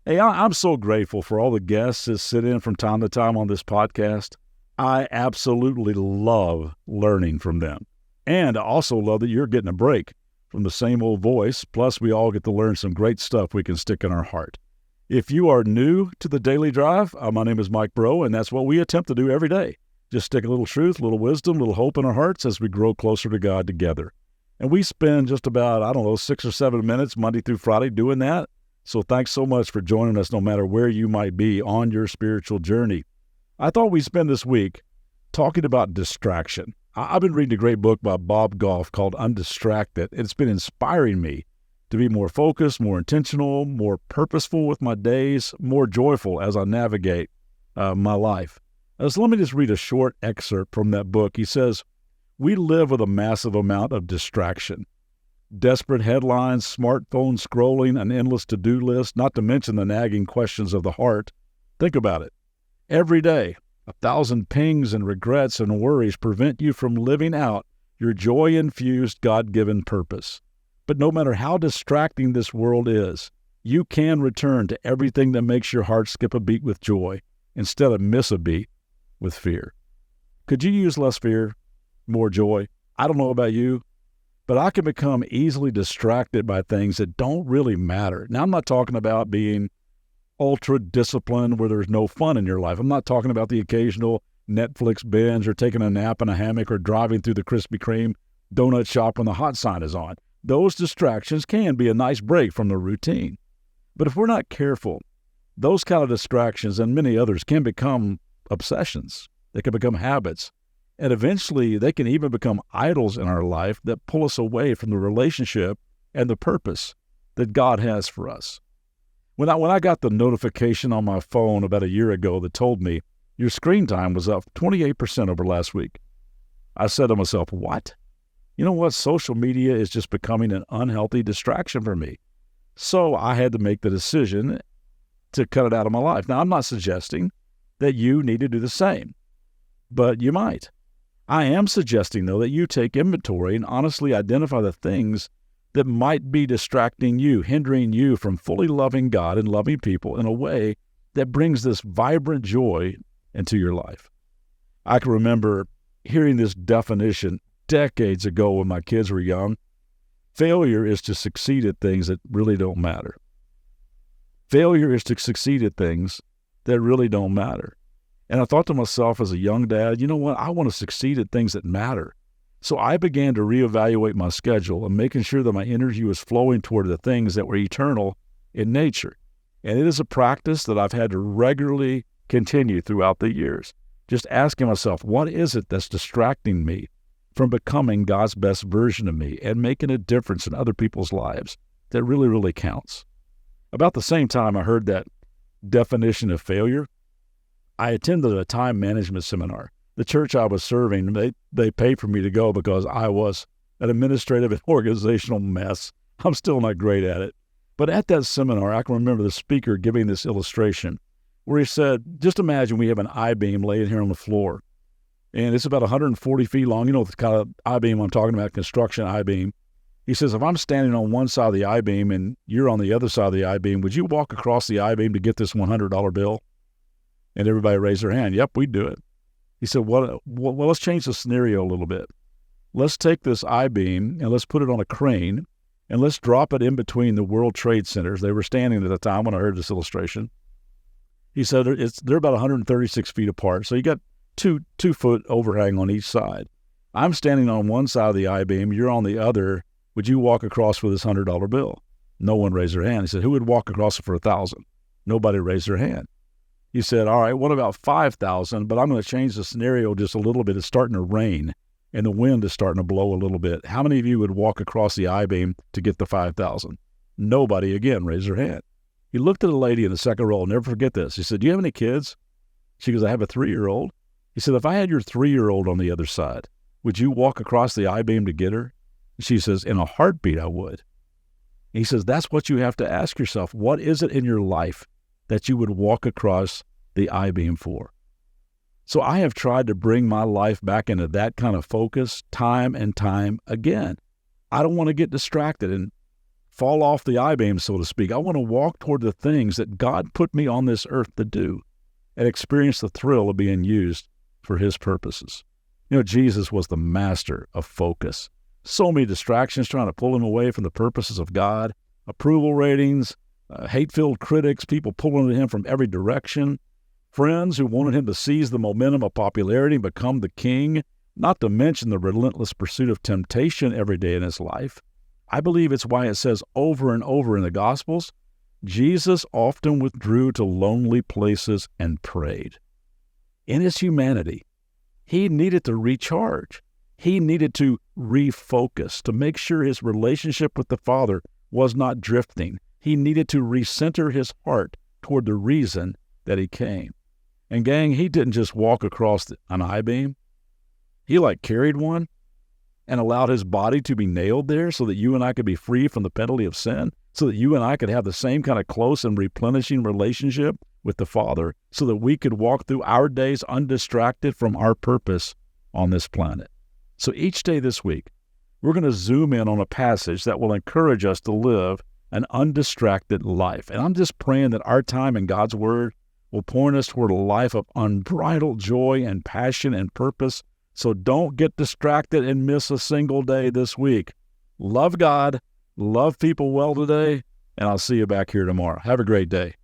Hey, I'm so grateful for all the guests that sit in from time to time on this podcast. I absolutely love learning from them. And I also love that you're getting a break from the same old voice. Plus, we all get to learn some great stuff we can stick in our heart. If you are new to the Daily Drive, my name is Mike Breaux, and that's what we attempt to do every day. Just stick a little truth, a little wisdom, a little hope in our hearts as we grow closer to God together. And we spend just about, 6 or 7 minutes Monday through Friday doing that. So thanks so much for joining us no matter where you might be on your spiritual journey. I thought we'd spend this week talking about distraction. I've been reading a great book by Bob Goff called Undistracted. It's been inspiring me to be more focused, more intentional, more purposeful with my days, more joyful as I navigate my life. So let me just read a short excerpt from that book. He says, "We live with a massive amount of distraction. Desperate headlines, smartphone scrolling, an endless to-do list, not to mention the nagging questions of the heart. Think about it. Every day, 1,000 pings and regrets and worries prevent you from living out your joy-infused God-given purpose. But no matter how distracting this world is, you can return to everything that makes your heart skip a beat with joy instead of miss a beat with fear." Could you use less fear, more joy? I don't know about you, but I can become easily distracted by things that don't really matter. Now, I'm not talking about being ultra-disciplined where there's no fun in your life. I'm not talking about the occasional Netflix binge or taking a nap in a hammock or driving through the Krispy Kreme donut shop when the hot sign is on. Those distractions can be a nice break from the routine. But if we're not careful, those kind of distractions and many others can become obsessions. They can become habits. And eventually, they can even become idols in our life that pull us away from the relationship and the purpose that God has for us. When I got the notification on my phone about a year ago that told me your screen time was up 28% over last week, I said to myself, what? You know what? Social media is just becoming an unhealthy distraction for me. So I had to make the decision to cut it out of my life. Now, I'm not suggesting that you need to do the same, but you might. I am suggesting, though, that you take inventory and honestly identify the things that might be distracting you, hindering you from fully loving God and loving people in a way that brings this vibrant joy into your life. I can remember hearing this definition decades ago when my kids were young. Failure is to succeed at things that really don't matter. Failure is to succeed at things that really don't matter. And I thought to myself as a young dad, you know what? I want to succeed at things that matter. So I began to reevaluate my schedule and making sure that my energy was flowing toward the things that were eternal in nature. And it is a practice that I've had to regularly continue throughout the years. Just asking myself, what is it that's distracting me from becoming God's best version of me and making a difference in other people's lives that really, really counts? About the same time I heard that definition of failure, I attended a time management seminar. The church I was serving, they paid for me to go because I was an administrative and organizational mess. I'm still not great at it. But at that seminar, I can remember the speaker giving this illustration where he said, just imagine we have an I-beam laying here on the floor. And it's about 140 feet long. You know the kind of I-beam I'm talking about, construction I-beam. He says, if I'm standing on one side of the I-beam and you're on the other side of the I-beam, would you walk across the I-beam to get this $100 bill? And everybody raised their hand. Yep, we'd do it. He said, well, let's change the scenario a little bit. Let's take this I-beam and let's put it on a crane and let's drop it in between the World Trade Centers. They were standing at the time when I heard this illustration. He said they're about 136 feet apart. So you got two foot overhang on each side. I'm standing on one side of the I-beam. You're on the other. Would you walk across for this $100 bill? No one raised their hand. He said, who would walk across it for $1,000? Nobody raised their hand. He said, all right, what about 5,000? But I'm going to change the scenario just a little bit. It's starting to rain and the wind is starting to blow a little bit. How many of you would walk across the I-beam to get the 5,000? Nobody again raised their hand. He looked at a lady in the second row. I'll never forget this. He said, do you have any kids? She goes, I have a 3-year-old. He said, if I had your 3-year-old on the other side, would you walk across the I-beam to get her? She says, in a heartbeat, I would. He says, that's what you have to ask yourself. What is it in your life that you would walk across the I-beam for? So I have tried to bring my life back into that kind of focus time and time again. I don't want to get distracted. And fall off the I-beam, so to speak. I want to walk toward the things that God put me on this earth to do and experience the thrill of being used for his purposes. Jesus was the master of focus. So many distractions trying to pull him away from the purposes of God, approval ratings, hate-filled critics, people pulling at him from every direction, friends who wanted him to seize the momentum of popularity and become the king, not to mention the relentless pursuit of temptation every day in his life. I believe it's why it says over and over in the Gospels, Jesus often withdrew to lonely places and prayed. In his humanity, he needed to recharge. He needed to refocus to make sure his relationship with the Father was not drifting. He needed to recenter his heart toward the reason that he came. And gang, he didn't just walk across an I-beam. He carried one and allowed his body to be nailed there so that you and I could be free from the penalty of sin, so that you and I could have the same kind of close and replenishing relationship with the Father, so that we could walk through our days undistracted from our purpose on this planet. So each day this week, we're going to zoom in on a passage that will encourage us to live an undistracted life. And I'm just praying that our time in God's Word will point us toward a life of unbridled joy and passion and purpose. So don't get distracted and miss a single day this week. Love God, love people well today, and I'll see you back here tomorrow. Have a great day.